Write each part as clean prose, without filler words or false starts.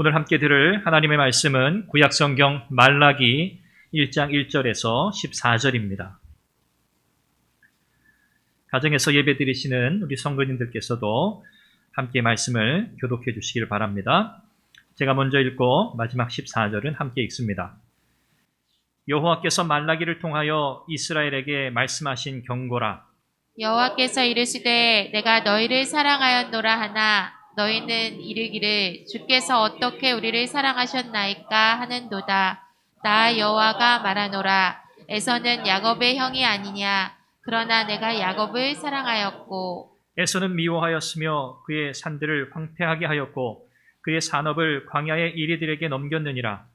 오늘 함께 들을 하나님의 말씀은 구약성경 말라기 1장 1절에서 14절입니다. 가정에서 예배 드리시는 우리 성도님들께서도 함께 말씀을 교독해 주시길 바랍니다. 제가 먼저 읽고 마지막 14절은 함께 읽습니다. 여호와께서 말라기를 통하여 이스라엘에게 말씀하신 경고라. 여호와께서 이르시되 내가 너희를 사랑하였노라 하나 너희는 이르기를 주께서 어떻게 우리를 사랑하셨나이까 하는도다. 나 여호와가 말하노라. 에서는 야곱의 형이 아니냐. 그러나 내가 야곱을 사랑하였고 에서는 미워하였으며 그의 산들을 황폐하게 하였고 그의 산업을 광야의 이리들에게 넘겼느니라.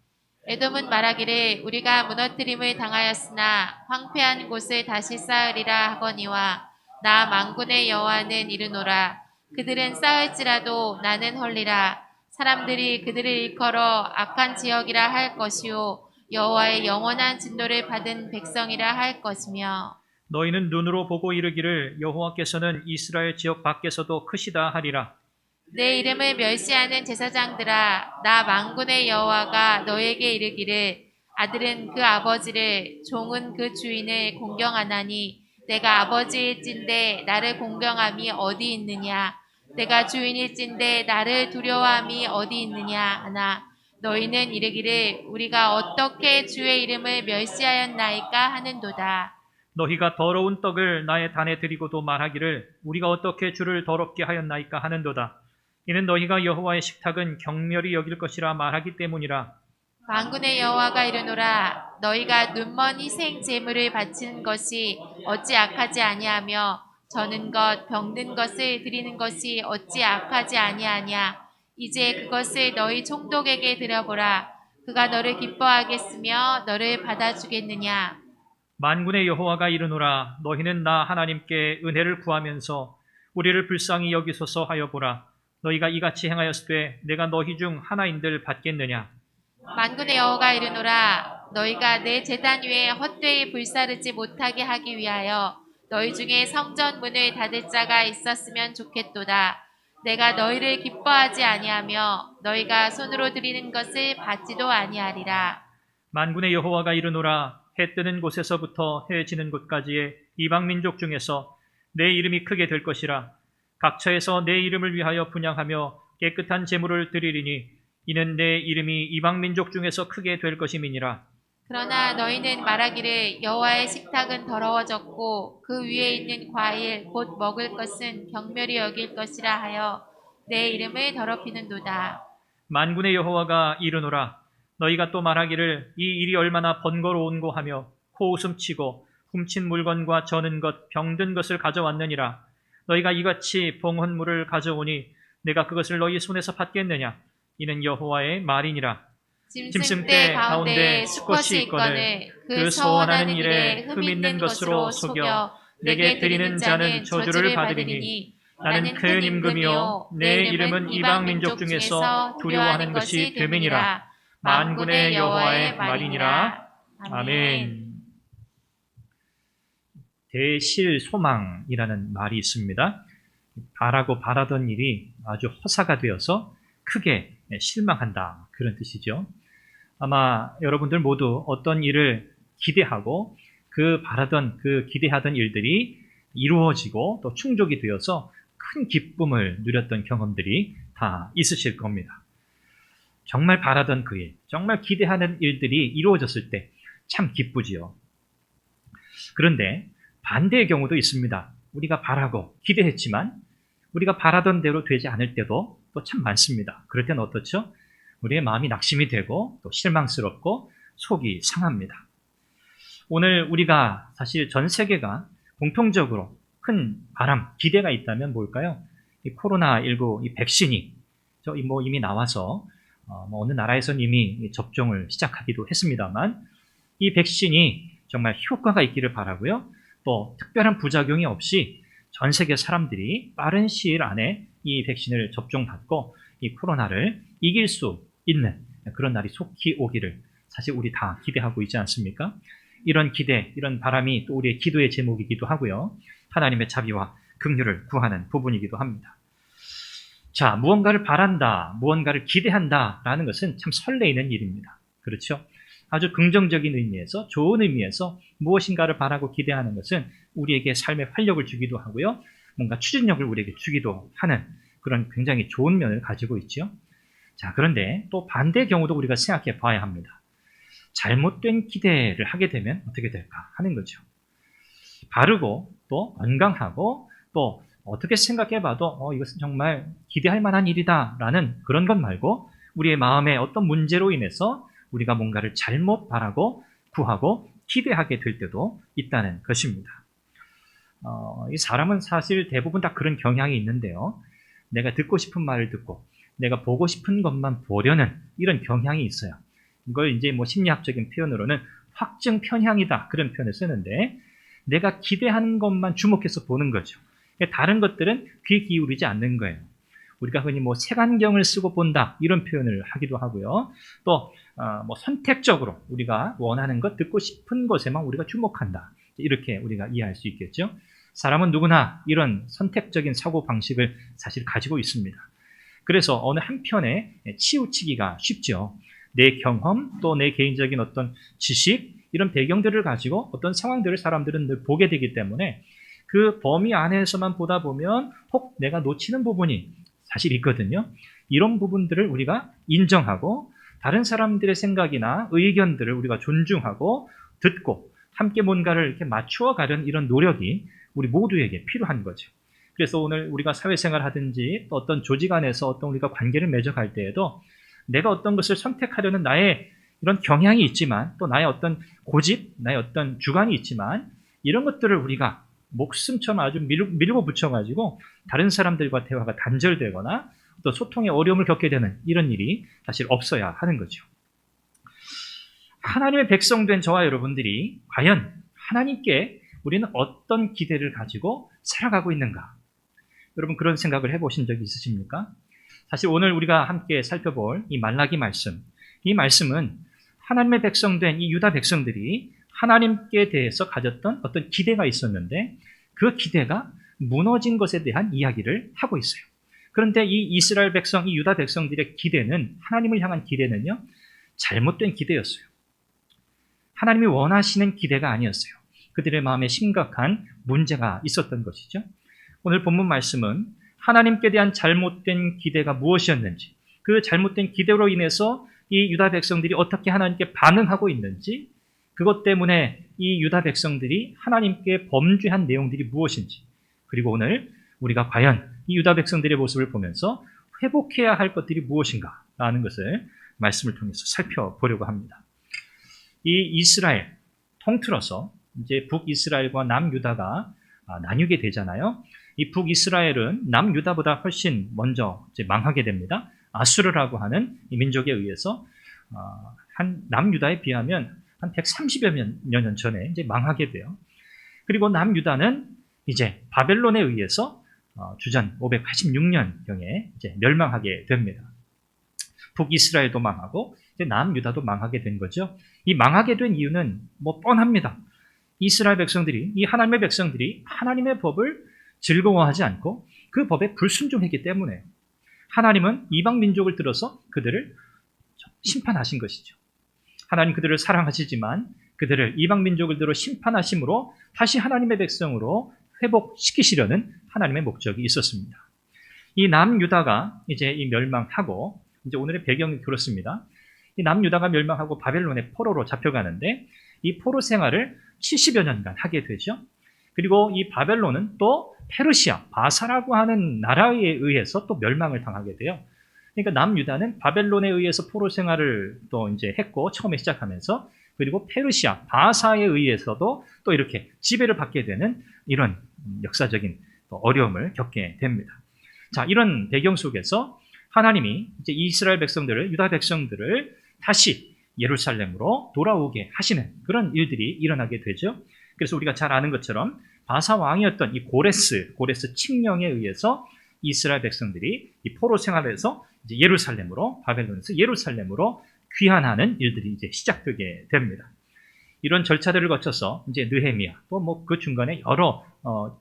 에돔은 말하기를 우리가 무너뜨림을 당하였으나 황폐한 곳을 다시 쌓으리라 하거니와 나 만군의 여호와는 이르노라. 그들은 쌓을지라도 나는 헐리라. 사람들이 그들을 일컬어 악한 지역이라 할 것이요 여호와의 영원한 진노를 받은 백성이라 할 것이며 너희는 눈으로 보고 이르기를 여호와께서는 이스라엘 지역 밖에서도 크시다 하리라. 내 이름을 멸시하는 제사장들아 나 만군의 여호와가 너에게 이르기를 아들은 그 아버지를 종은 그 주인을 공경하나니 내가 아버지일진데 나를 공경함이 어디 있느냐. 내가 주인일진데 나를 두려워함이 어디 있느냐 하나 너희는 이르기를 우리가 어떻게 주의 이름을 멸시하였나이까 하는도다. 너희가 더러운 떡을 나의 단에 드리고도 말하기를 우리가 어떻게 주를 더럽게 하였나이까 하는도다. 이는 너희가 여호와의 식탁은 경멸히 여길 것이라 말하기 때문이라. 만군의 여호와가 이르노라. 너희가 눈먼 희생 제물을 바치는 것이 어찌 악하지 아니하며 저는 것 병든 것을 드리는 것이 어찌 악하지 아니하냐. 이제 그것을 너희 총독에게 드려보라. 그가 너를 기뻐하겠으며 너를 받아주겠느냐. 만군의 여호와가 이르노라. 너희는 나 하나님께 은혜를 구하면서 우리를 불쌍히 여기소서 하여 보라. 너희가 이같이 행하였으되 내가 너희 중 하나인들 받겠느냐. 만군의 여호가 이르노라. 너희가 내 제단 위에 헛되이 불사르지 못하게 하기 위하여 너희 중에 성전 문을 닫을 자가 있었으면 좋겠도다. 내가 너희를 기뻐하지 아니하며 너희가 손으로 드리는 것을 받지도 아니하리라. 만군의 여호와가 이르노라. 해 뜨는 곳에서부터 해 지는 곳까지의 이방 민족 중에서 내 이름이 크게 될 것이라. 각처에서 내 이름을 위하여 분향하며 깨끗한 제물을 드리리니 이는 내 이름이 이방 민족 중에서 크게 될 것임이니라. 그러나 너희는 말하기를 여호와의 식탁은 더러워졌고 그 위에 있는 과일 곧 먹을 것은 경멸히 여길 것이라 하여 내 이름을 더럽히는도다. 만군의 여호와가 이르노라. 너희가 또 말하기를 이 일이 얼마나 번거로운고 하며 코웃음치고 훔친 물건과 저는 것 병든 것을 가져왔느니라. 너희가 이같이 봉헌물을 가져오니 내가 그것을 너희 손에서 받겠느냐. 이는 여호와의 말이니라. 짐승 떼 가운데 수컷이 있거늘 그 서원하는 일에 흠 있는 것으로 속여 내게 드리는 자는 저주를 받으리니 나는 큰 임금이요 내 이름은 이방 민족 중에서 두려워하는 것이 됨이니라. 만군의 여호와의 말이니라. 아멘. 대실소망이라는 말이 있습니다. 바라고 바라던 일이 아주 허사가 되어서 크게 실망한다, 그런 뜻이죠. 아마 여러분들 모두 어떤 일을 기대하고 그 기대하던 일들이 이루어지고 또 충족이 되어서 큰 기쁨을 누렸던 경험들이 다 있으실 겁니다. 정말 바라던 그 일, 정말 기대하는 일들이 이루어졌을 때 참 기쁘지요. 그런데 반대의 경우도 있습니다. 우리가 바라고 기대했지만 우리가 바라던 대로 되지 않을 때도 또 참 많습니다. 그럴 때는 어떻죠? 우리의 마음이 낙심이 되고 또 실망스럽고 속이 상합니다. 오늘 우리가 사실 전 세계가 공통적으로 큰 바람, 기대가 있다면 뭘까요? 이 코로나19 이 백신이 이미 나와서 어느 나라에서는 이미 접종을 시작하기도 했습니다만 이 백신이 정말 효과가 있기를 바라고요. 또 특별한 부작용이 없이 전 세계 사람들이 빠른 시일 안에 이 백신을 접종받고 이 코로나를 이길 수 있는 그런 날이 속히 오기를 사실 우리 다 기대하고 있지 않습니까? 이런 기대, 이런 바람이 또 우리의 기도의 제목이기도 하고요. 하나님의 자비와 긍휼을 구하는 부분이기도 합니다. 자, 무언가를 바란다, 무언가를 기대한다라는 것은 참 설레이는 일입니다. 그렇죠? 아주 긍정적인 의미에서, 좋은 의미에서 무엇인가를 바라고 기대하는 것은 우리에게 삶의 활력을 주기도 하고요. 뭔가 추진력을 우리에게 주기도 하는 그런 굉장히 좋은 면을 가지고 있죠. 자, 그런데 또 반대의 경우도 우리가 생각해 봐야 합니다. 잘못된 기대를 하게 되면 어떻게 될까 하는 거죠. 바르고 또 건강하고 또 어떻게 생각해 봐도 이것은 정말 기대할 만한 일이다라는 그런 것 말고 우리의 마음에 어떤 문제로 인해서 우리가 뭔가를 잘못 바라고 구하고 기대하게 될 때도 있다는 것입니다. 이 사람은 사실 대부분 다 그런 경향이 있는데요. 내가 듣고 싶은 말을 듣고 내가 보고 싶은 것만 보려는 이런 경향이 있어요. 이걸 이제 뭐 심리학적인 표현으로는 확증 편향이다 그런 표현을 쓰는데 내가 기대하는 것만 주목해서 보는 거죠. 다른 것들은 귀 기울이지 않는 거예요. 우리가 흔히 뭐 색안경을 쓰고 본다 이런 표현을 하기도 하고요. 또 뭐 선택적으로 우리가 원하는 것, 듣고 싶은 것에만 우리가 주목한다. 이렇게 우리가 이해할 수 있겠죠. 사람은 누구나 이런 선택적인 사고 방식을 사실 가지고 있습니다. 그래서 어느 한편에 치우치기가 쉽죠. 내 경험 또 내 개인적인 어떤 지식 이런 배경들을 가지고 어떤 상황들을 사람들은 늘 보게 되기 때문에 그 범위 안에서만 보다 보면 혹 내가 놓치는 부분이 사실 있거든요. 이런 부분들을 우리가 인정하고 다른 사람들의 생각이나 의견들을 우리가 존중하고 듣고 함께 뭔가를 이렇게 맞추어 가려는 이런 노력이 우리 모두에게 필요한 거죠. 그래서 오늘 우리가 사회생활 하든지 또 어떤 조직 안에서 어떤 우리가 관계를 맺어갈 때에도 내가 어떤 것을 선택하려는 나의 이런 경향이 있지만 또 나의 어떤 고집, 나의 어떤 주관이 있지만 이런 것들을 우리가 목숨처럼 아주 밀고 붙여가지고 다른 사람들과 대화가 단절되거나 또 소통에 어려움을 겪게 되는 이런 일이 사실 없어야 하는 거죠. 하나님의 백성된 저와 여러분들이 과연 하나님께 우리는 어떤 기대를 가지고 살아가고 있는가? 여러분 그런 생각을 해보신 적이 있으십니까? 사실 오늘 우리가 함께 살펴볼 이 말라기 말씀, 이 말씀은 하나님의 백성된 이 유다 백성들이 하나님께 대해서 가졌던 어떤 기대가 있었는데 그 기대가 무너진 것에 대한 이야기를 하고 있어요. 그런데 이 이스라엘 백성, 이 유다 백성들의 기대는 하나님을 향한 기대는요 잘못된 기대였어요. 하나님이 원하시는 기대가 아니었어요. 그들의 마음에 심각한 문제가 있었던 것이죠. 오늘 본문 말씀은 하나님께 대한 잘못된 기대가 무엇이었는지, 그 잘못된 기대로 인해서 이 유다 백성들이 어떻게 하나님께 반응하고 있는지, 그것 때문에 이 유다 백성들이 하나님께 범죄한 내용들이 무엇인지, 그리고 오늘 우리가 과연 이 유다 백성들의 모습을 보면서 회복해야 할 것들이 무엇인가라는 것을 말씀을 통해서 살펴보려고 합니다. 이 이스라엘 통틀어서 이제 북이스라엘과 남유다가 나뉘게 되잖아요. 이 북이스라엘은 남유다보다 훨씬 먼저 이제 망하게 됩니다. 아수르라고 하는 이 민족에 의해서 한 남유다에 비하면 한 130여 년 전에 이제 망하게 돼요. 그리고 남유다는 이제 바벨론에 의해서 주전 586년경에 이제 멸망하게 됩니다. 북이스라엘도 망하고 이제 남유다도 망하게 된 거죠. 이 망하게 된 이유는 뭐 뻔합니다. 이스라엘 백성들이, 이 하나님의 백성들이 하나님의 법을 즐거워하지 않고 그 법에 불순종했기 때문에 하나님은 이방 민족을 들어서 그들을 심판하신 것이죠. 하나님 그들을 사랑하시지만 그들을 이방 민족을 들어 심판하심으로 다시 하나님의 백성으로 회복시키시려는 하나님의 목적이 있었습니다. 이 남유다가 이제 이 멸망하고 이제 오늘의 배경이 그렇습니다. 이 남유다가 멸망하고 바벨론의 포로로 잡혀가는데 이 포로 생활을 70여 년간 하게 되죠. 그리고 이 바벨론은 또 페르시아, 바사라고 하는 나라에 의해서 또 멸망을 당하게 돼요. 그러니까 남유다는 바벨론에 의해서 포로 생활을 또 이제 했고 처음에 시작하면서 그리고 페르시아, 바사에 의해서도 또 이렇게 지배를 받게 되는 이런 역사적인 또 어려움을 겪게 됩니다. 자, 이런 배경 속에서 하나님이 이제 이스라엘 백성들을, 유다 백성들을 다시 예루살렘으로 돌아오게 하시는 그런 일들이 일어나게 되죠. 그래서 우리가 잘 아는 것처럼 바사 왕이었던 이 고레스 칙령에 의해서 이스라엘 백성들이 이 포로 생활에서 이제 예루살렘으로, 바벨론에서 예루살렘으로 귀환하는 일들이 이제 시작되게 됩니다. 이런 절차들을 거쳐서 이제 느헤미야, 또 뭐 그 중간에 여러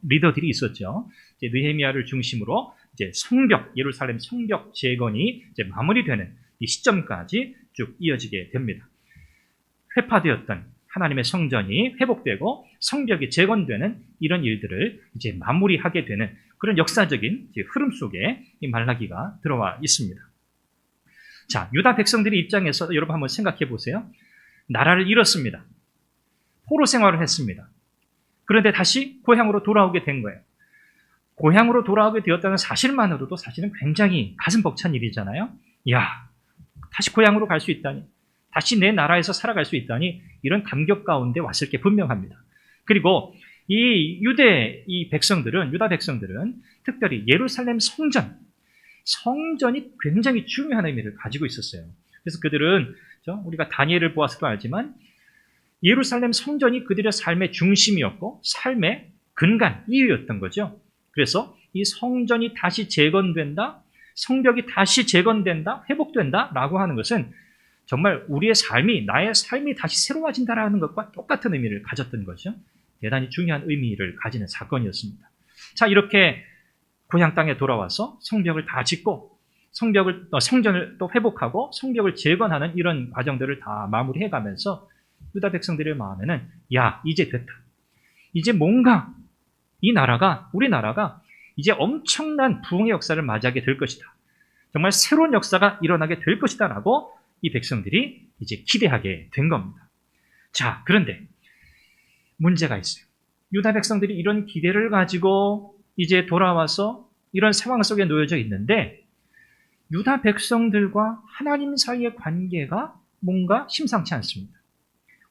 리더들이 있었죠. 이제 느헤미야를 중심으로 이제 성벽, 예루살렘 성벽 재건이 이제 마무리되는 이 시점까지 쭉 이어지게 됩니다. 회파되었던 하나님의 성전이 회복되고 성벽이 재건되는 이런 일들을 이제 마무리하게 되는 그런 역사적인 흐름 속에 이 말라기가 들어와 있습니다. 자, 유다 백성들의 입장에서 여러분 한번 생각해 보세요. 나라를 잃었습니다. 포로 생활을 했습니다. 그런데 다시 고향으로 돌아오게 된 거예요. 고향으로 돌아오게 되었다는 사실만으로도 사실은 굉장히 가슴 벅찬 일이잖아요. 야, 다시 고향으로 갈 수 있다니, 다시 내 나라에서 살아갈 수 있다니, 이런 감격 가운데 왔을 게 분명합니다. 그리고 이 백성들은, 유다 백성들은 특별히 예루살렘 성전이 굉장히 중요한 의미를 가지고 있었어요. 그래서 그들은, 우리가 다니엘을 보았어도 알지만, 예루살렘 성전이 그들의 삶의 중심이었고 삶의 근간, 이유였던 거죠. 그래서 이 성전이 다시 재건된다, 성벽이 다시 재건된다, 회복된다 라고 하는 것은 정말 우리의 삶이, 나의 삶이 다시 새로워진다라는 것과 똑같은 의미를 가졌던 거죠. 대단히 중요한 의미를 가지는 사건이었습니다. 자, 이렇게 고향 땅에 돌아와서 성벽을 다 짓고 성전을 또 회복하고 성벽을 재건하는 이런 과정들을 다 마무리해 가면서 유다 백성들의 마음에는, 야, 이제 됐다. 이제 뭔가 우리 나라가 이제 엄청난 부흥의 역사를 맞이하게 될 것이다. 정말 새로운 역사가 일어나게 될 것이다 라고 이 백성들이 이제 기대하게 된 겁니다. 자, 그런데 문제가 있어요. 유다 백성들이 이런 기대를 가지고 이제 돌아와서 이런 상황 속에 놓여져 있는데, 유다 백성들과 하나님 사이의 관계가 뭔가 심상치 않습니다.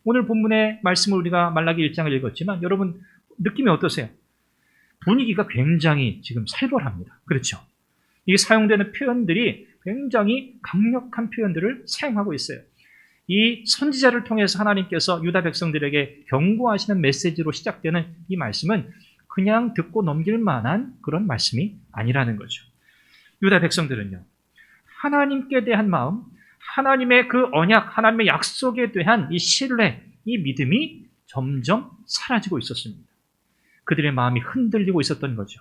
오늘 본문의 말씀을 우리가 말라기 1장을 읽었지만 여러분 느낌이 어떠세요? 분위기가 굉장히 지금 살벌합니다. 그렇죠? 이게 사용되는 표현들이 굉장히 강력한 표현들을 사용하고 있어요. 이 선지자를 통해서 하나님께서 유다 백성들에게 경고하시는 메시지로 시작되는 이 말씀은 그냥 듣고 넘길 만한 그런 말씀이 아니라는 거죠. 유다 백성들은요, 하나님께 대한 마음, 하나님의 그 언약, 하나님의 약속에 대한 이 신뢰, 이 믿음이 점점 사라지고 있었습니다. 그들의 마음이 흔들리고 있었던 거죠.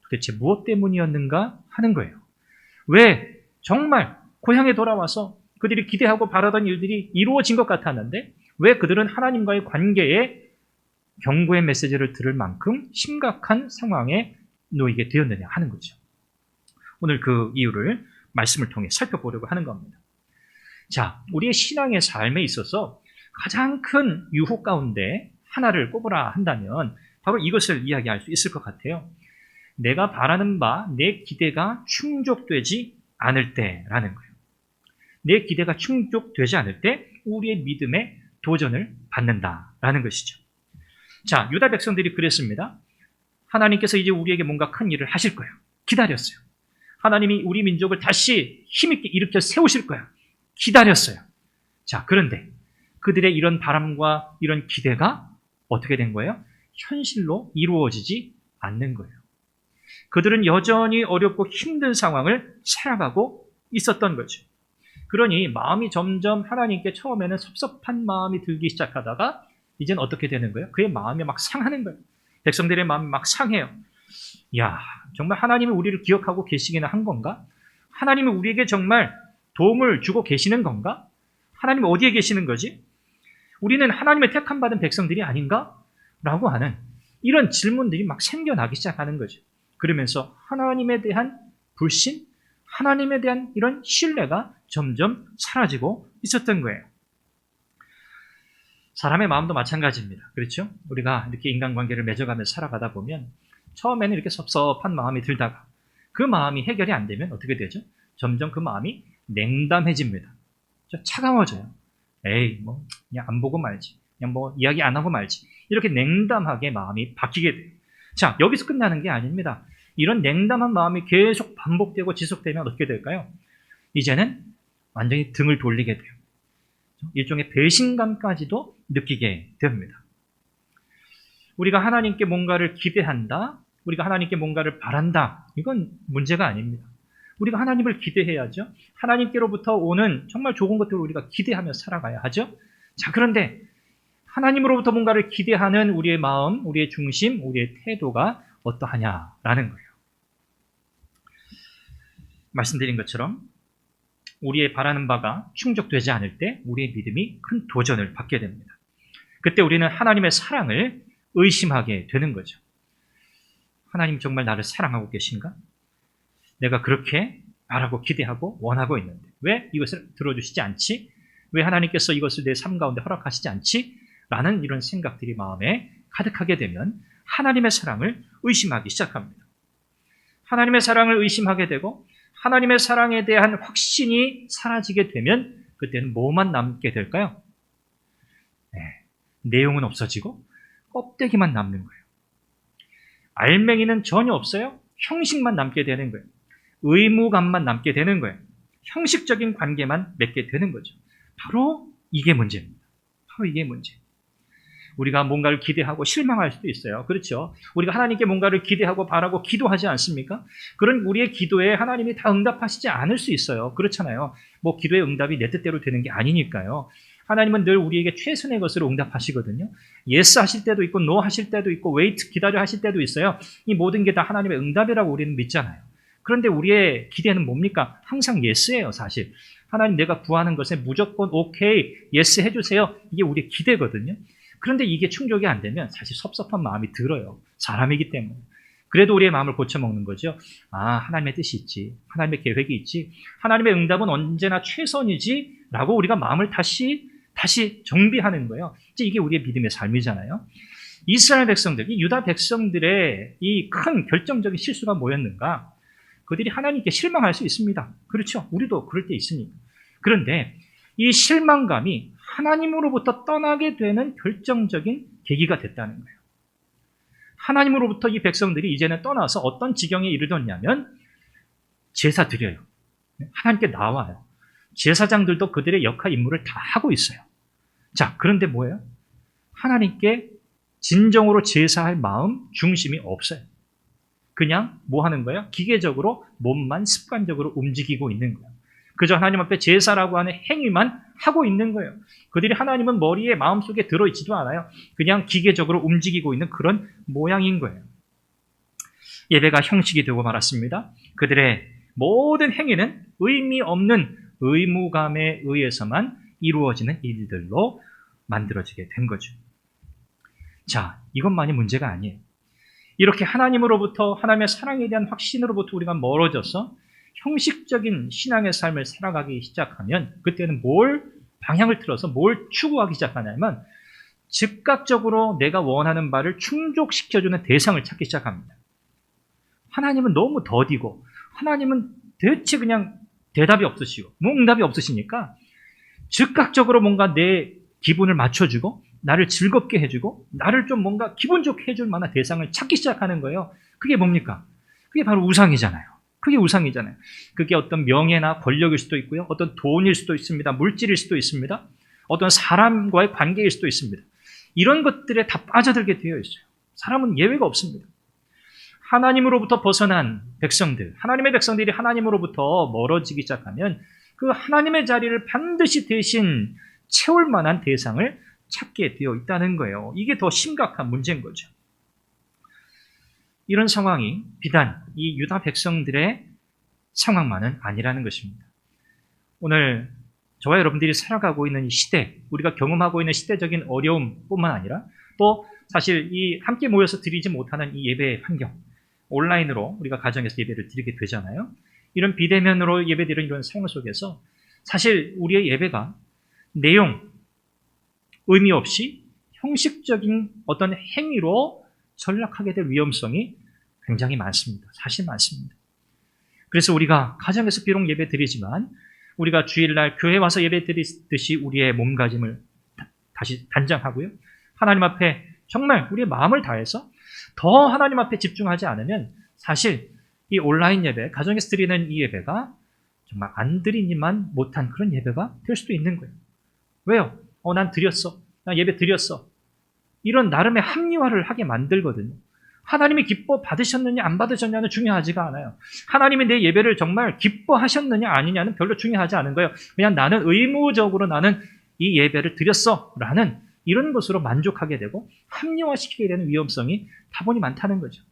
도대체 무엇 때문이었는가 하는 거예요. 왜 정말 고향에 돌아와서 그들이 기대하고 바라던 일들이 이루어진 것 같았는데 왜 그들은 하나님과의 관계에 경고의 메시지를 들을 만큼 심각한 상황에 놓이게 되었느냐 하는 거죠. 오늘 그 이유를 말씀을 통해 살펴보려고 하는 겁니다. 자, 우리의 신앙의 삶에 있어서 가장 큰 유혹 가운데 하나를 꼽으라 한다면 바로 이것을 이야기할 수 있을 것 같아요. 내가 바라는 바, 내 기대가 충족되지 않을 때라는 거예요. 내 기대가 충족되지 않을 때 우리의 믿음에 도전을 받는다라는 것이죠. 자, 유다 백성들이 그랬습니다. 하나님께서 이제 우리에게 뭔가 큰 일을 하실 거예요. 기다렸어요. 하나님이 우리 민족을 다시 힘있게 일으켜 세우실 거예요. 기다렸어요. 자, 그런데 그들의 이런 바람과 이런 기대가 어떻게 된 거예요? 현실로 이루어지지 않는 거예요. 그들은 여전히 어렵고 힘든 상황을 살아가고 있었던 거죠. 그러니 마음이 점점 하나님께 처음에는 섭섭한 마음이 들기 시작하다가 이제는 어떻게 되는 거예요? 그의 마음이 막 상하는 거예요. 백성들의 마음이 막 상해요. 야, 정말 하나님이 우리를 기억하고 계시기는 한 건가? 하나님이 우리에게 정말 도움을 주고 계시는 건가? 하나님이 어디에 계시는 거지? 우리는 하나님의 택함받은 백성들이 아닌가? 라고 하는 이런 질문들이 막 생겨나기 시작하는 거죠. 그러면서 하나님에 대한 불신, 하나님에 대한 이런 신뢰가 점점 사라지고 있었던 거예요. 사람의 마음도 마찬가지입니다. 그렇죠? 우리가 이렇게 인간관계를 맺어가면서 살아가다 보면 처음에는 이렇게 섭섭한 마음이 들다가 그 마음이 해결이 안 되면 어떻게 되죠? 점점 그 마음이 냉담해집니다. 차가워져요. 에이, 그냥 안 보고 말지. 그냥 이야기 안 하고 말지. 이렇게 냉담하게 마음이 바뀌게 돼요. 자, 여기서 끝나는 게 아닙니다. 이런 냉담한 마음이 계속 반복되고 지속되면 어떻게 될까요? 이제는 완전히 등을 돌리게 돼요. 일종의 배신감까지도 느끼게 됩니다. 우리가 하나님께 뭔가를 기대한다, 우리가 하나님께 뭔가를 바란다, 이건 문제가 아닙니다. 우리가 하나님을 기대해야죠. 하나님께로부터 오는 정말 좋은 것들을 우리가 기대하며 살아가야 하죠. 자, 그런데 하나님으로부터 뭔가를 기대하는 우리의 마음, 우리의 중심, 우리의 태도가 어떠하냐라는 거예요. 말씀드린 것처럼 우리의 바라는 바가 충족되지 않을 때 우리의 믿음이 큰 도전을 받게 됩니다. 그때 우리는 하나님의 사랑을 의심하게 되는 거죠. 하나님 정말 나를 사랑하고 계신가? 내가 그렇게 바라고 기대하고 원하고 있는데 왜 이것을 들어주시지 않지? 왜 하나님께서 이것을 내 삶 가운데 허락하시지 않지? 라는 이런 생각들이 마음에 가득하게 되면 하나님의 사랑을 의심하기 시작합니다. 하나님의 사랑을 의심하게 되고 하나님의 사랑에 대한 확신이 사라지게 되면 그때는 뭐만 남게 될까요? 내용은 없어지고 껍데기만 남는 거예요. 알맹이는 전혀 없어요. 형식만 남게 되는 거예요. 의무감만 남게 되는 거예요. 형식적인 관계만 맺게 되는 거죠. 바로 이게 문제입니다. 바로 이게 문제. 우리가 뭔가를 기대하고 실망할 수도 있어요. 그렇죠? 우리가 하나님께 뭔가를 기대하고 바라고 기도하지 않습니까? 그런 우리의 기도에 하나님이 다 응답하시지 않을 수 있어요. 그렇잖아요. 뭐 기도의 응답이 내 뜻대로 되는 게 아니니까요. 하나님은 늘 우리에게 최선의 것으로 응답하시거든요. 예스 하실 때도 있고 노 하실 때도 있고 웨이트 기다려 하실 때도 있어요. 이 모든 게 다 하나님의 응답이라고 우리는 믿잖아요. 그런데 우리의 기대는 뭡니까? 항상 예스예요, 사실. 하나님 내가 구하는 것에 무조건 오케이, 예스 해주세요. 이게 우리의 기대거든요. 그런데 이게 충족이 안 되면 사실 섭섭한 마음이 들어요. 사람이기 때문에. 그래도 우리의 마음을 고쳐먹는 거죠. 아, 하나님의 뜻이 있지. 하나님의 계획이 있지. 하나님의 응답은 언제나 최선이지. 라고 우리가 마음을 다시 정비하는 거예요. 이제 이게 우리의 믿음의 삶이잖아요. 이스라엘 백성들, 이 유다 백성들의 이 큰 결정적인 실수가 뭐였는가? 그들이 하나님께 실망할 수 있습니다. 그렇죠. 우리도 그럴 때 있으니까. 그런데 이 실망감이 하나님으로부터 떠나게 되는 결정적인 계기가 됐다는 거예요. 하나님으로부터 이 백성들이 이제는 떠나서 어떤 지경에 이르렀냐면 제사 드려요. 하나님께 나와요. 제사장들도 그들의 역할 임무를 다 하고 있어요. 자, 그런데 뭐예요? 하나님께 진정으로 제사할 마음, 중심이 없어요. 그냥 뭐 하는 거예요? 기계적으로 몸만 습관적으로 움직이고 있는 거예요. 그저 하나님 앞에 제사라고 하는 행위만 하고 있는 거예요. 그들이 하나님은 머리에 마음속에 들어있지도 않아요. 그냥 기계적으로 움직이고 있는 그런 모양인 거예요. 예배가 형식이 되고 말았습니다. 그들의 모든 행위는 의미 없는 의무감에 의해서만 이루어지는 일들로 만들어지게 된 거죠. 자, 이것만이 문제가 아니에요. 이렇게 하나님으로부터 하나님의 사랑에 대한 확신으로부터 우리가 멀어져서 형식적인 신앙의 삶을 살아가기 시작하면 그때는 방향을 틀어서 뭘 추구하기 시작하냐면 즉각적으로 내가 원하는 바를 충족시켜주는 대상을 찾기 시작합니다. 하나님은 너무 더디고 하나님은 대체 그냥 대답이 없으시고 응답이 없으시니까 즉각적으로 뭔가 내 기분을 맞춰주고 나를 즐겁게 해주고 나를 좀 뭔가 기분 좋게 해줄 만한 대상을 찾기 시작하는 거예요. 그게 뭡니까? 그게 바로 우상이잖아요. 그게 우상이잖아요. 그게 어떤 명예나 권력일 수도 있고요. 어떤 돈일 수도 있습니다. 물질일 수도 있습니다. 어떤 사람과의 관계일 수도 있습니다. 이런 것들에 다 빠져들게 되어 있어요. 사람은 예외가 없습니다. 하나님으로부터 벗어난 백성들, 하나님의 백성들이 하나님으로부터 멀어지기 시작하면 그 하나님의 자리를 반드시 대신 채울 만한 대상을 찾게 되어 있다는 거예요. 이게 더 심각한 문제인 거죠. 이런 상황이 비단 이 유다 백성들의 상황만은 아니라는 것입니다. 오늘 저와 여러분들이 살아가고 있는 이 시대, 우리가 경험하고 있는 시대적인 어려움뿐만 아니라 또 사실 이 함께 모여서 드리지 못하는 이 예배 환경, 온라인으로 우리가 가정에서 예배를 드리게 되잖아요. 이런 비대면으로 예배드리는 이런 상황 속에서 사실 우리의 예배가 내용, 의미 없이 형식적인 어떤 행위로 전락하게 될 위험성이 굉장히 많습니다. 사실 많습니다. 그래서 우리가 가정에서 비록 예배 드리지만 우리가 주일날 교회 와서 예배 드리듯이 우리의 몸가짐을 다시 단장하고요. 하나님 앞에 정말 우리의 마음을 다해서 더 하나님 앞에 집중하지 않으면 사실 이 온라인 예배, 가정에서 드리는 이 예배가 정말 안 드리니만 못한 그런 예배가 될 수도 있는 거예요. 왜요? 난 드렸어. 난 예배 드렸어. 이런 나름의 합리화를 하게 만들거든요. 하나님이 기뻐 받으셨느냐 안 받으셨냐는 중요하지가 않아요. 하나님이 내 예배를 정말 기뻐하셨느냐 아니냐는 별로 중요하지 않은 거예요. 그냥 나는 의무적으로 나는 이 예배를 드렸어 라는 이런 것으로 만족하게 되고 합리화시키게 되는 위험성이 다분히 많다는 거죠.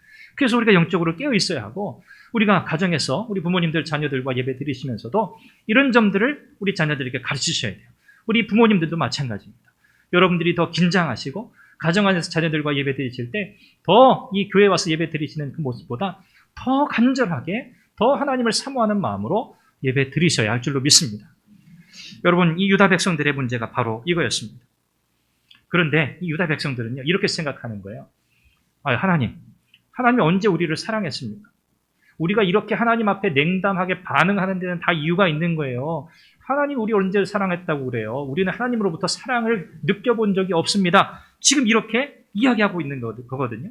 그래서 우리가 영적으로 깨어 있어야 하고, 우리가 가정에서 우리 부모님들 자녀들과 예배 드리시면서도 이런 점들을 우리 자녀들에게 가르치셔야 돼요. 우리 부모님들도 마찬가지입니다. 여러분들이 더 긴장하시고 가정 안에서 자녀들과 예배 드리실 때 더 이 교회 와서 예배 드리시는 그 모습보다 더 간절하게, 더 하나님을 사모하는 마음으로 예배 드리셔야 할 줄로 믿습니다. 여러분, 이 유다 백성들의 문제가 바로 이거였습니다. 그런데 이 유다 백성들은요, 이렇게 생각하는 거예요. 하나님이 언제 우리를 사랑했습니까? 우리가 이렇게 하나님 앞에 냉담하게 반응하는 데는 다 이유가 있는 거예요. 하나님 우리 언제 사랑했다고 그래요? 우리는 하나님으로부터 사랑을 느껴본 적이 없습니다. 지금 이렇게 이야기하고 있는 거거든요.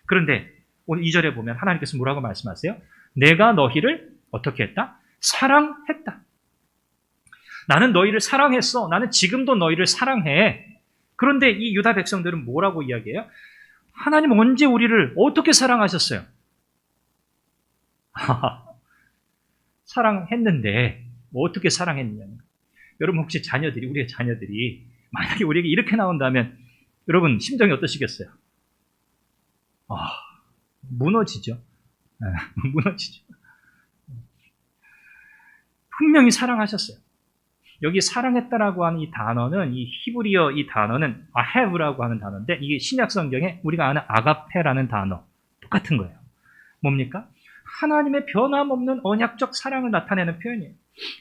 그런데 오늘 2절에 보면 하나님께서 뭐라고 말씀하세요? 내가 너희를 어떻게 했다? 사랑했다. 나는 너희를 사랑했어. 나는 지금도 너희를 사랑해. 그런데 이 유다 백성들은 뭐라고 이야기해요? 하나님 언제 우리를 어떻게 사랑하셨어요? 사랑했는데 어떻게 사랑했느냐. 여러분, 혹시 우리의 자녀들이 만약에 우리에게 이렇게 나온다면 여러분 심정이 어떠시겠어요? 무너지죠. 무너지죠. 분명히 사랑하셨어요. 여기 사랑했다라고 하는 이 단어는, 이 히브리어 이 단어는 아헤브라고 하는 단어인데, 이게 신약 성경에 우리가 아는 아가페라는 단어 똑같은 거예요. 뭡니까? 하나님의 변함없는 언약적 사랑을 나타내는 표현이에요.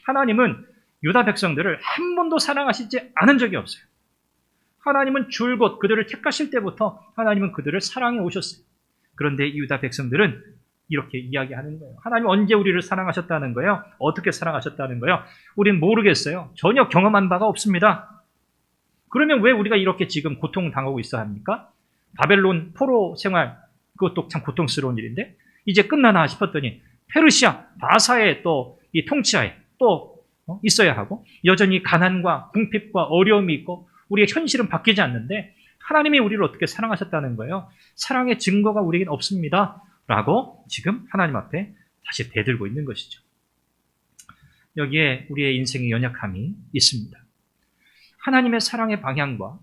하나님은 유다 백성들을 한 번도 사랑하시지 않은 적이 없어요. 하나님은 줄곧 그들을 택하실 때부터 하나님은 그들을 사랑해 오셨어요. 그런데 이 유다 백성들은 이렇게 이야기하는 거예요. 하나님 언제 우리를 사랑하셨다는 거예요? 어떻게 사랑하셨다는 거예요? 우린 모르겠어요. 전혀 경험한 바가 없습니다. 그러면 왜 우리가 이렇게 지금 고통당하고 있어야 합니까? 바벨론 포로 생활, 그것도 참 고통스러운 일인데 이제 끝나나 싶었더니 페르시아, 바사의 또 이 통치하에 또 있어야 하고, 여전히 가난과 궁핍과 어려움이 있고 우리의 현실은 바뀌지 않는데 하나님이 우리를 어떻게 사랑하셨다는 거예요? 사랑의 증거가 우리에겐 없습니다. 라고 지금 하나님 앞에 다시 대들고 있는 것이죠. 여기에 우리의 인생의 연약함이 있습니다. 하나님의 사랑의 방향과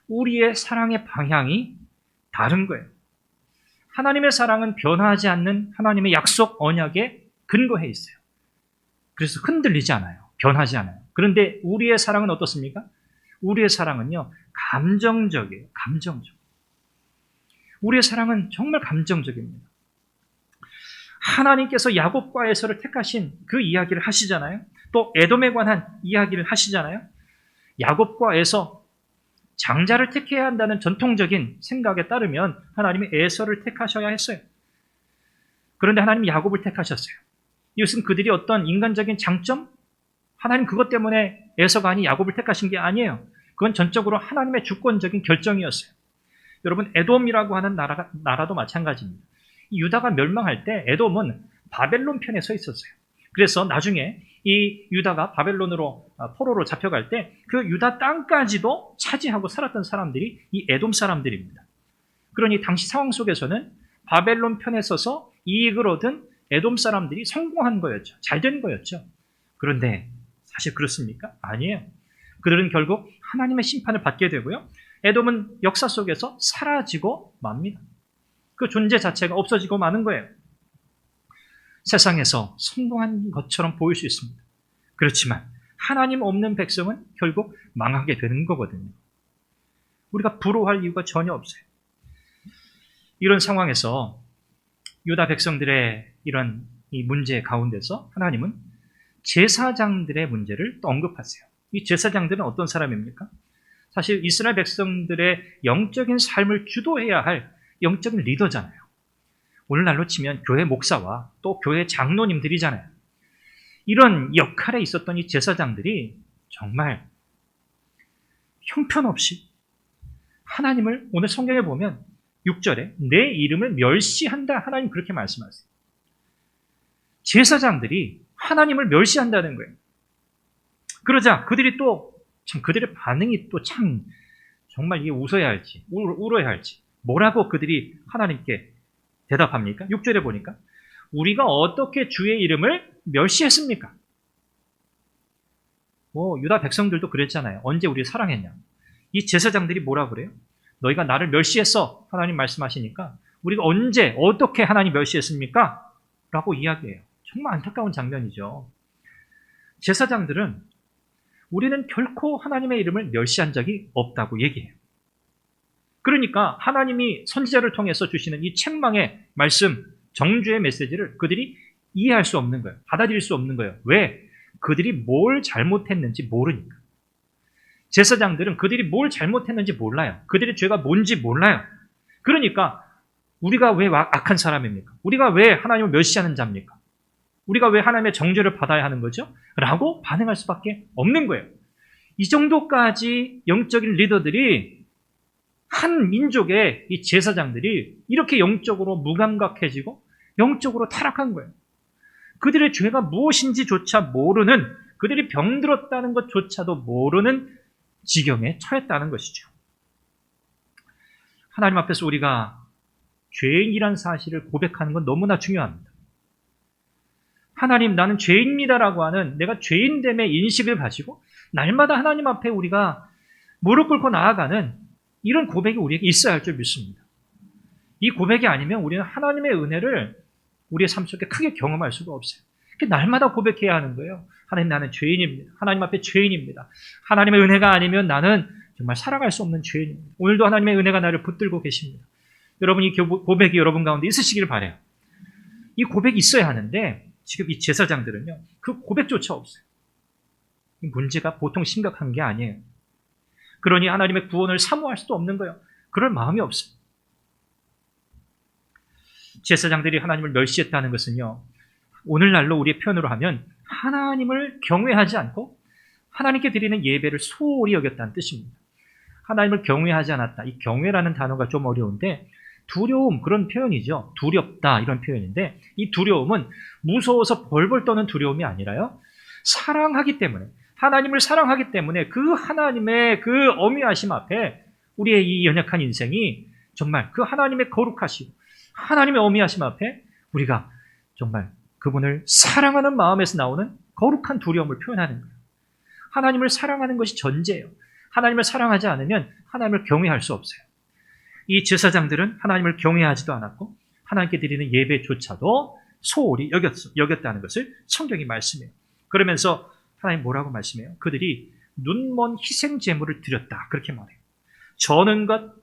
우리의 사랑의 방향이 다른 거예요. 하나님의 사랑은 변화하지 않는 하나님의 약속 언약에 근거해 있어요. 그래서 흔들리지 않아요. 변하지 않아요. 그런데 우리의 사랑은 어떻습니까? 우리의 사랑은요, 감정적이에요. 감정적. 우리의 사랑은 정말 감정적입니다. 하나님께서 야곱과 에서를 택하신 그 이야기를 하시잖아요. 또 에돔에 관한 이야기를 하시잖아요. 야곱과 에서, 장자를 택해야 한다는 전통적인 생각에 따르면 하나님이 에서를 택하셔야 했어요. 그런데 하나님이 야곱을 택하셨어요. 이것은 그들이 어떤 인간적인 장점? 하나님 그것 때문에 에서가 아닌 야곱을 택하신 게 아니에요. 그건 전적으로 하나님의 주권적인 결정이었어요. 여러분, 에돔이라고 하는 나라도 마찬가지입니다. 유다가 멸망할 때 에돔은 바벨론 편에 서 있었어요. 그래서 나중에 이 유다가 바벨론으로 포로로 잡혀갈 때 그 유다 땅까지도 차지하고 살았던 사람들이 이 에돔 사람들입니다. 그러니 당시 상황 속에서는 바벨론 편에 서서 이익을 얻은 에돔 사람들이 성공한 거였죠. 잘된 거였죠. 그런데 사실 그렇습니까? 아니에요. 그들은 결국 하나님의 심판을 받게 되고요. 에돔은 역사 속에서 사라지고 맙니다. 그 존재 자체가 없어지고 마는 거예요. 세상에서 성공한 것처럼 보일 수 있습니다. 그렇지만 하나님 없는 백성은 결국 망하게 되는 거거든요. 우리가 부러워할 이유가 전혀 없어요. 이런 상황에서 유다 백성들의 이런 이 문제 가운데서 하나님은 제사장들의 문제를 또 언급하세요. 이 제사장들은 어떤 사람입니까? 사실 이스라엘 백성들의 영적인 삶을 주도해야 할 영적인 리더잖아요. 오늘날로 치면 교회 목사와 또 교회 장로님들이잖아요. 이런 역할에 있었던 이 제사장들이 정말 형편없이 하나님을, 오늘 성경에 보면 6절에 내 이름을 멸시한다, 하나님 그렇게 말씀하세요. 제사장들이 하나님을 멸시한다는 거예요. 그러자 그들이 또 참, 그들의 반응이 또 참 정말 이게 웃어야 할지 울어야 할지, 뭐라고 그들이 하나님께 대답합니까? 6절에 보니까 우리가 어떻게 주의 이름을 멸시했습니까? 유다 백성들도 그랬잖아요. 언제 우리 사랑했냐? 이 제사장들이 뭐라 그래요? 너희가 나를 멸시했어. 하나님 말씀하시니까 우리가 언제 어떻게 하나님 멸시했습니까? 라고 이야기해요. 정말 안타까운 장면이죠. 제사장들은 우리는 결코 하나님의 이름을 멸시한 적이 없다고 얘기해요. 그러니까 하나님이 선지자를 통해서 주시는 이 책망의 말씀, 정죄의 메시지를 그들이 이해할 수 없는 거예요. 받아들일 수 없는 거예요. 왜? 그들이 뭘 잘못했는지 모르니까. 제사장들은 그들이 뭘 잘못했는지 몰라요. 그들의 죄가 뭔지 몰라요. 그러니까 우리가 왜 악한 사람입니까? 우리가 왜 하나님을 멸시하는 자입니까? 우리가 왜 하나님의 정죄를 받아야 하는 거죠? 라고 반응할 수밖에 없는 거예요. 이 정도까지 영적인 리더들이, 한 민족의 이 제사장들이 이렇게 영적으로 무감각해지고 영적으로 타락한 거예요. 그들의 죄가 무엇인지조차 모르는, 그들이 병들었다는 것조차도 모르는 지경에 처했다는 것이죠. 하나님 앞에서 우리가 죄인이란 사실을 고백하는 건 너무나 중요합니다. 하나님, 나는 죄인입니다라고 하는 내가 죄인됨의 인식을 가지고 날마다 하나님 앞에 우리가 무릎 꿇고 나아가는 이런 고백이 우리에게 있어야 할 줄 믿습니다. 이 고백이 아니면 우리는 하나님의 은혜를 우리의 삶 속에 크게 경험할 수가 없어요. 날마다 고백해야 하는 거예요. 하나님, 나는 죄인입니다. 하나님 앞에 죄인입니다. 하나님의 은혜가 아니면 나는 정말 살아갈 수 없는 죄인입니다. 오늘도 하나님의 은혜가 나를 붙들고 계십니다. 여러분, 이 고백이 여러분 가운데 있으시길 바라요. 이 고백이 있어야 하는데 지금 이 제사장들은요, 그 고백조차 없어요. 이 문제가 보통 심각한 게 아니에요. 그러니 하나님의 구원을 사모할 수도 없는 거예요. 그럴 마음이 없어요. 제사장들이 하나님을 멸시했다는 것은요, 오늘날로 우리의 표현으로 하면 하나님을 경외하지 않고 하나님께 드리는 예배를 소홀히 여겼다는 뜻입니다. 하나님을 경외하지 않았다. 이 경외라는 단어가 좀 어려운데 두려움, 그런 표현이죠. 두렵다, 이런 표현인데 이 두려움은 무서워서 벌벌 떠는 두려움이 아니라요, 사랑하기 때문에, 하나님을 사랑하기 때문에 그 하나님의 그 어미하심 앞에 우리의 이 연약한 인생이 정말 그 하나님의 거룩하시고 하나님의 어미하심 앞에 우리가 정말 그분을 사랑하는 마음에서 나오는 거룩한 두려움을 표현하는 거예요. 하나님을 사랑하는 것이 전제예요. 하나님을 사랑하지 않으면 하나님을 경외할 수 없어요. 이 제사장들은 하나님을 경외하지도 않았고 하나님께 드리는 예배조차도 소홀히 여겼다는 것을 성경이 말씀해요. 그러면서 하나님 뭐라고 말씀해요? 그들이 눈먼 희생 제물을 드렸다, 그렇게 말해요. 저는 것,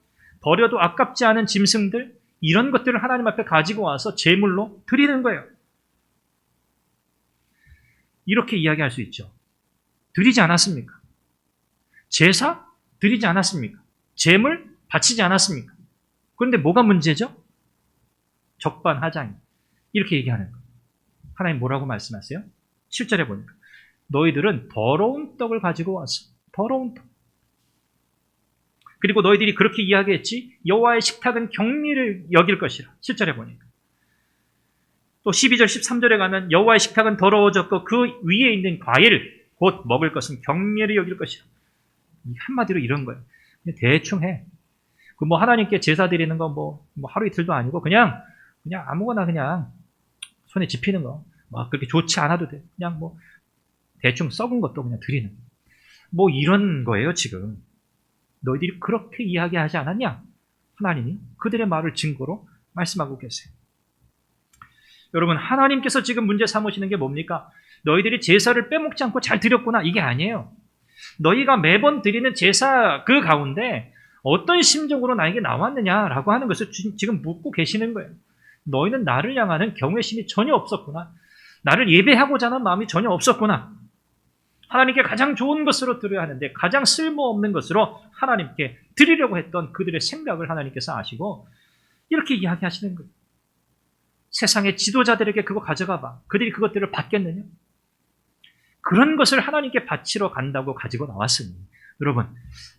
버려도 아깝지 않은 짐승들, 이런 것들을 하나님 앞에 가지고 와서 제물로 드리는 거예요. 이렇게 이야기할 수 있죠. 드리지 않았습니까? 제사 드리지 않았습니까? 제물 바치지 않았습니까? 그런데 뭐가 문제죠? 적반하장, 이렇게 얘기하는 거예요. 하나님 뭐라고 말씀하세요? 7절에 보니까 너희들은 더러운 떡을 가지고 왔어. 더러운 떡. 그리고 너희들이 그렇게 이야기했지, 여호와의 식탁은 경리를 여길 것이라. 7절에 보니까 또 12절 13절에 가면 여호와의 식탁은 더러워졌고 그 위에 있는 과일 곧 먹을 것은 경리를 여길 것이라. 한마디로 이런 거예요. 그냥 대충 해. 그 뭐 하나님께 제사 드리는 거 뭐 하루 이틀도 아니고 그냥 아무거나 그냥 손에 집히는 거 막 그렇게 좋지 않아도 돼. 그냥 뭐 대충 썩은 것도 그냥 드리는 거. 뭐 이런 거예요. 지금 너희들이 그렇게 이야기하지 않았냐? 하나님이 그들의 말을 증거로 말씀하고 계세요. 여러분, 하나님께서 지금 문제 삼으시는 게 뭡니까? 너희들이 제사를 빼먹지 않고 잘 드렸구나, 이게 아니에요. 너희가 매번 드리는 제사 그 가운데 어떤 심정으로 나에게 나왔느냐라고 하는 것을 지금 묻고 계시는 거예요. 너희는 나를 향하는 경외심이 전혀 없었구나. 나를 예배하고자 하는 마음이 전혀 없었구나. 하나님께 가장 좋은 것으로 드려야 하는데 가장 쓸모없는 것으로 하나님께 드리려고 했던 그들의 생각을 하나님께서 아시고 이렇게 이야기하시는 거예요. 세상의 지도자들에게 그거 가져가 봐. 그들이 그것들을 받겠느냐? 그런 것을 하나님께 바치러 간다고 가지고 나왔으니, 여러분,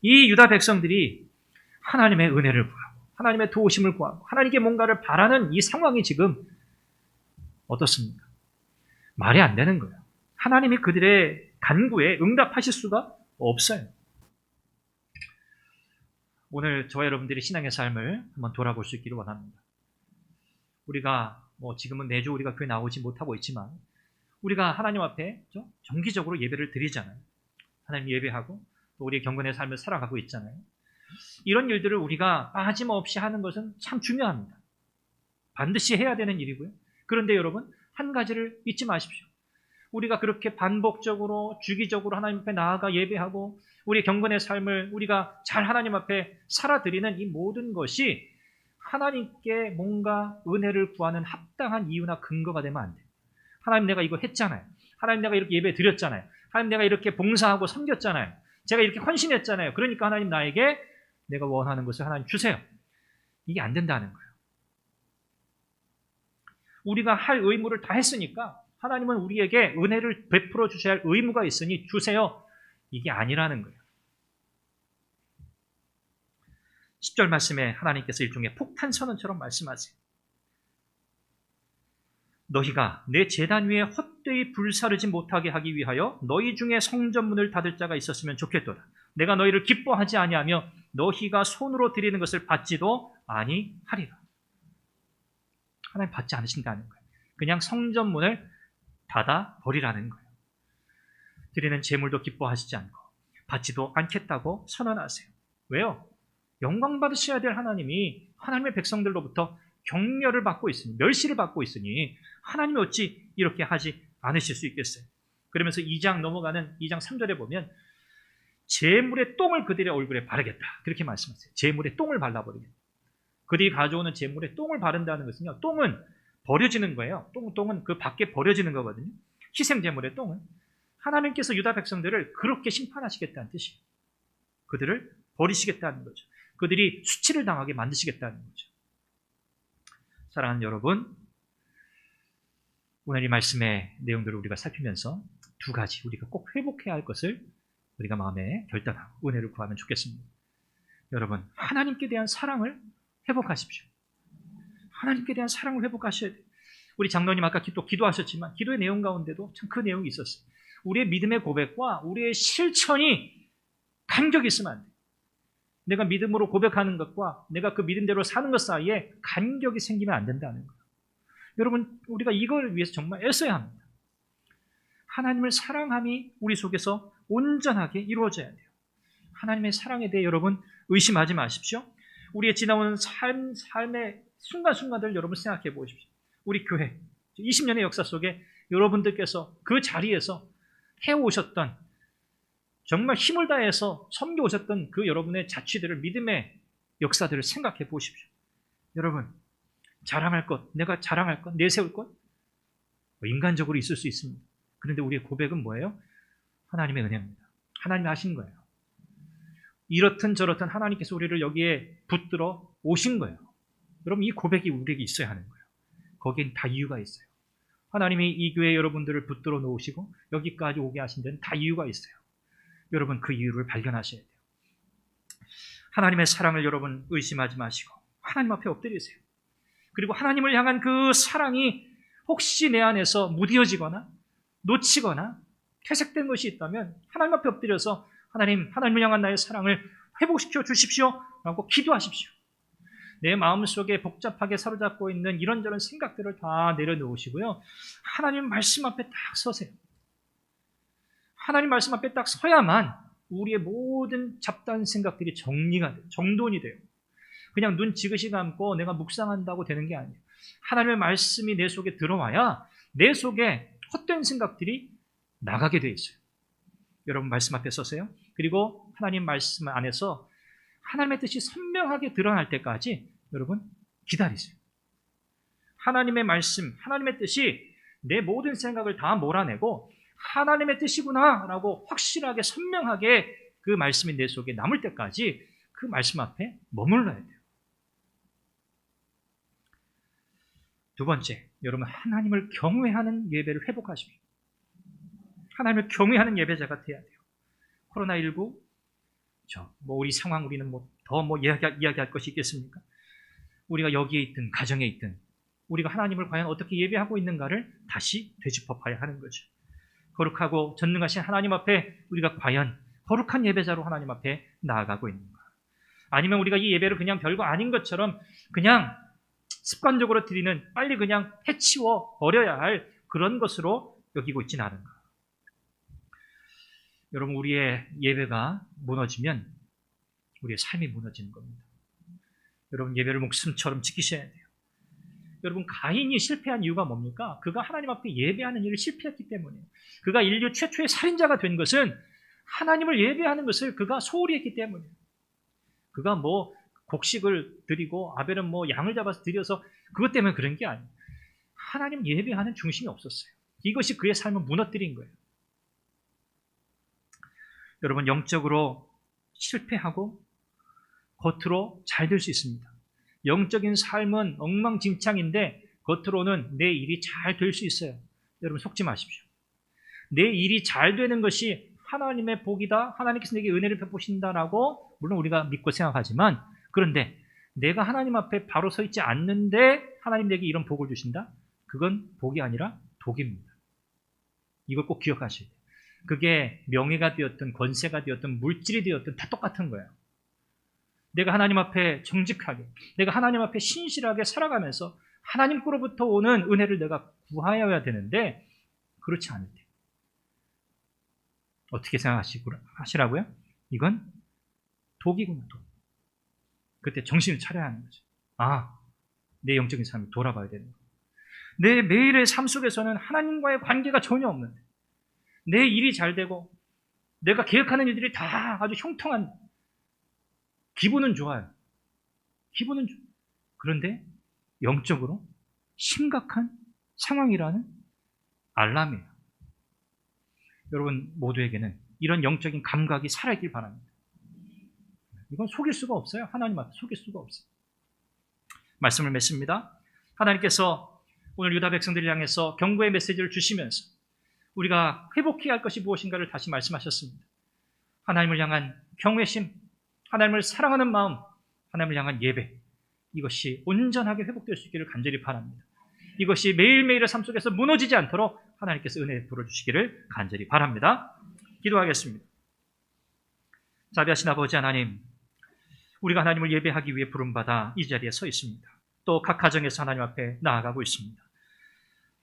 이 유다 백성들이 하나님의 은혜를 구하고 하나님의 도우심을 구하고 하나님께 뭔가를 바라는 이 상황이 지금 어떻습니까? 말이 안 되는 거예요. 하나님이 그들의 간구에 응답하실 수가 없어요. 오늘 저와 여러분들이 신앙의 삶을 한번 돌아볼 수 있기를 원합니다. 우리가 지금은 매주 우리가 교회 나오지 못하고 있지만 우리가 하나님 앞에 정기적으로 예배를 드리잖아요. 하나님 예배하고 또 우리의 경건의 삶을 살아가고 있잖아요. 이런 일들을 우리가 빠짐없이 하는 것은 참 중요합니다. 반드시 해야 되는 일이고요. 그런데 여러분, 한 가지를 잊지 마십시오. 우리가 그렇게 반복적으로 주기적으로 하나님 앞에 나아가 예배하고 우리 경건의 삶을 우리가 잘 하나님 앞에 살아드리는 이 모든 것이 하나님께 뭔가 은혜를 구하는 합당한 이유나 근거가 되면 안 돼요. 하나님, 내가 이거 했잖아요. 하나님, 내가 이렇게 예배 드렸잖아요. 하나님, 내가 이렇게 봉사하고 섬겼잖아요. 제가 이렇게 헌신했잖아요. 그러니까 하나님, 나에게 내가 원하는 것을 하나님 주세요. 이게 안 된다는 거예요. 우리가 할 의무를 다 했으니까 하나님은 우리에게 은혜를 베풀어 주셔야 할 의무가 있으니 주세요. 이게 아니라는 거예요. 10절 말씀에 하나님께서 일종의 폭탄 선언처럼 말씀하세요. 너희가 내 제단 위에 헛되이 불사르지 못하게 하기 위하여 너희 중에 성전문을 닫을 자가 있었으면 좋겠도다. 내가 너희를 기뻐하지 아니하며 너희가 손으로 드리는 것을 받지도 아니하리라. 하나님 받지 않으신다는 거예요. 그냥 성전문을 닫아 버리라는 거예요. 드리는 제물도 기뻐하시지 않고 받지도 않겠다고 선언하세요. 왜요? 영광 받으셔야 될 하나님이 하나님의 백성들로부터 격려를 받고 있으니, 멸시를 받고 있으니 하나님이 어찌 이렇게 하지 않으실 수 있겠어요? 그러면서 2장 넘어가는 2장 3절에 보면 제물의 똥을 그들의 얼굴에 바르겠다. 그렇게 말씀하세요. 제물의 똥을 발라버리겠다. 그들이 가져오는 제물에 똥을 바른다는 것은요, 똥은 버려지는 거예요. 똥은 그 밖에 버려지는 거거든요. 희생제물의 똥은. 하나님께서 유다 백성들을 그렇게 심판하시겠다는 뜻이에요. 그들을 버리시겠다는 거죠. 그들이 수치를 당하게 만드시겠다는 거죠. 사랑하는 여러분, 오늘 이 말씀의 내용들을 우리가 살피면서 두 가지 우리가 꼭 회복해야 할 것을 우리가 마음에 결단하고 은혜를 구하면 좋겠습니다. 여러분, 하나님께 대한 사랑을 회복하십시오. 하나님께 대한 사랑을 회복하셔야 돼요. 우리 장로님 아까 또 기도하셨지만 기도의 내용 가운데도 참 그 내용이 있었어요. 우리의 믿음의 고백과 우리의 실천이 간격이 있으면 안 돼요. 내가 믿음으로 고백하는 것과 내가 그 믿음대로 사는 것 사이에 간격이 생기면 안 된다는 거예요. 여러분, 우리가 이걸 위해서 정말 애써야 합니다. 하나님을 사랑함이 우리 속에서 온전하게 이루어져야 돼요. 하나님의 사랑에 대해 여러분 의심하지 마십시오. 우리의 지나오는 삶의 순간순간들 여러분 생각해 보십시오. 우리 교회 20년의 역사 속에 여러분들께서 그 자리에서 해오셨던, 정말 힘을 다해서 섬겨오셨던 그 여러분의 자취들을, 믿음의 역사들을 생각해 보십시오. 여러분, 자랑할 것, 내가 자랑할 것, 내세울 것, 인간적으로 있을 수 있습니다. 그런데 우리의 고백은 뭐예요? 하나님의 은혜입니다. 하나님이 하신 거예요. 이렇든 저렇든 하나님께서 우리를 여기에 붙들어 오신 거예요. 여러분, 이 고백이 우리에게 있어야 하는 거예요. 거기엔 다 이유가 있어요. 하나님이 이 교회 여러분들을 붙들어 놓으시고 여기까지 오게 하신 데는 다 이유가 있어요. 여러분, 그 이유를 발견하셔야 돼요. 하나님의 사랑을 여러분 의심하지 마시고 하나님 앞에 엎드리세요. 그리고 하나님을 향한 그 사랑이 혹시 내 안에서 무뎌지거나 놓치거나 퇴색된 것이 있다면 하나님 앞에 엎드려서 하나님을 향한 나의 사랑을 회복시켜 주십시오 라고 기도하십시오. 내 마음속에 복잡하게 사로잡고 있는 이런저런 생각들을 다 내려놓으시고요. 하나님 말씀 앞에 딱 서세요. 하나님 말씀 앞에 딱 서야만 우리의 모든 잡다한 생각들이 정리가 돼요. 정돈이 돼요. 그냥 눈 지그시 감고 내가 묵상한다고 되는 게 아니에요. 하나님의 말씀이 내 속에 들어와야 내 속에 헛된 생각들이 나가게 돼 있어요. 여러분, 말씀 앞에 서세요. 그리고 하나님 말씀 안에서 하나님의 뜻이 선명하게 드러날 때까지 여러분 기다리세요. 하나님의 말씀, 하나님의 뜻이 내 모든 생각을 다 몰아내고 하나님의 뜻이구나 라고 확실하게 선명하게 그 말씀이 내 속에 남을 때까지 그 말씀 앞에 머물러야 돼요. 두 번째, 여러분 하나님을 경외하는 예배를 회복하십시오. 하나님을 경외하는 예배자가 돼야 돼요. 코로나19 우리 상황 우리는 더 이야기할 것이 있겠습니까? 우리가 여기에 있든 가정에 있든 우리가 하나님을 과연 어떻게 예배하고 있는가를 다시 되짚어 봐야 하는 거죠. 거룩하고 전능하신 하나님 앞에 우리가 과연 거룩한 예배자로 하나님 앞에 나아가고 있는가? 아니면 우리가 이 예배를 그냥 별거 아닌 것처럼 그냥 습관적으로 드리는, 빨리 그냥 해치워 버려야 할 그런 것으로 여기고 있지는 않은가? 여러분, 우리의 예배가 무너지면 우리의 삶이 무너지는 겁니다. 여러분, 예배를 목숨처럼 지키셔야 돼요. 여러분, 가인이 실패한 이유가 뭡니까? 그가 하나님 앞에 예배하는 일을 실패했기 때문이에요. 그가 인류 최초의 살인자가 된 것은 하나님을 예배하는 것을 그가 소홀히 했기 때문이에요. 그가 뭐 곡식을 드리고 아벨은 뭐 양을 잡아서 드려서 그것 때문에 그런 게 아니에요. 하나님 예배하는 중심이 없었어요. 이것이 그의 삶을 무너뜨린 거예요. 여러분, 영적으로 실패하고 겉으로 잘 될 수 있습니다. 영적인 삶은 엉망진창인데 겉으로는 내 일이 잘 될 수 있어요. 여러분, 속지 마십시오. 내 일이 잘 되는 것이 하나님의 복이다, 하나님께서 내게 은혜를 베푸신다라고 물론 우리가 믿고 생각하지만, 그런데 내가 하나님 앞에 바로 서 있지 않는데 하나님 내게 이런 복을 주신다? 그건 복이 아니라 독입니다. 이걸 꼭 기억하셔야 돼요. 그게 명예가 되었든 권세가 되었든 물질이 되었든 다 똑같은 거예요. 내가 하나님 앞에 정직하게, 내가 하나님 앞에 신실하게 살아가면서 하나님께로부터 오는 은혜를 내가 구하여야 되는데 그렇지 않을 때 어떻게 생각하시라고요? 이건 독이구나, 독. 그때 정신을 차려야 하는 거죠. 아, 내 영적인 삶을 돌아봐야 되는 거예요. 내 매일의 삶 속에서는 하나님과의 관계가 전혀 없는데 내 일이 잘 되고 내가 계획하는 일들이 다 아주 형통한, 기분은 좋아요. 기분은 좋아요. 그런데 영적으로 심각한 상황이라는 알람이에요. 여러분 모두에게는 이런 영적인 감각이 살아있길 바랍니다. 이건 속일 수가 없어요. 하나님 앞에 속일 수가 없어요. 말씀을 맺습니다. 하나님께서 오늘 유다 백성들을 향해서 경고의 메시지를 주시면서 우리가 회복해야 할 것이 무엇인가를 다시 말씀하셨습니다. 하나님을 향한 경외심, 하나님을 사랑하는 마음, 하나님을 향한 예배, 이것이 온전하게 회복될 수 있기를 간절히 바랍니다. 이것이 매일매일의 삶 속에서 무너지지 않도록 하나님께서 은혜 베풀어 주시기를 간절히 바랍니다. 기도하겠습니다. 자비하신 아버지 하나님, 우리가 하나님을 예배하기 위해 부름받아 이 자리에 서 있습니다. 또 각 가정에서 하나님 앞에 나아가고 있습니다.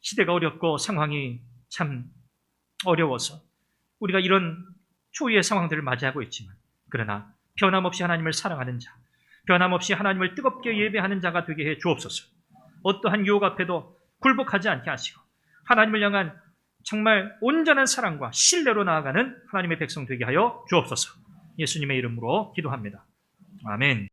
시대가 어렵고 상황이 참 어려워서 우리가 이런 초유의 상황들을 맞이하고 있지만, 그러나 변함없이 하나님을 사랑하는 자, 변함없이 하나님을 뜨겁게 예배하는 자가 되게 해 주옵소서. 어떠한 유혹 앞에도 굴복하지 않게 하시고 하나님을 향한 정말 온전한 사랑과 신뢰로 나아가는 하나님의 백성 되게 하여 주옵소서. 예수님의 이름으로 기도합니다. 아멘.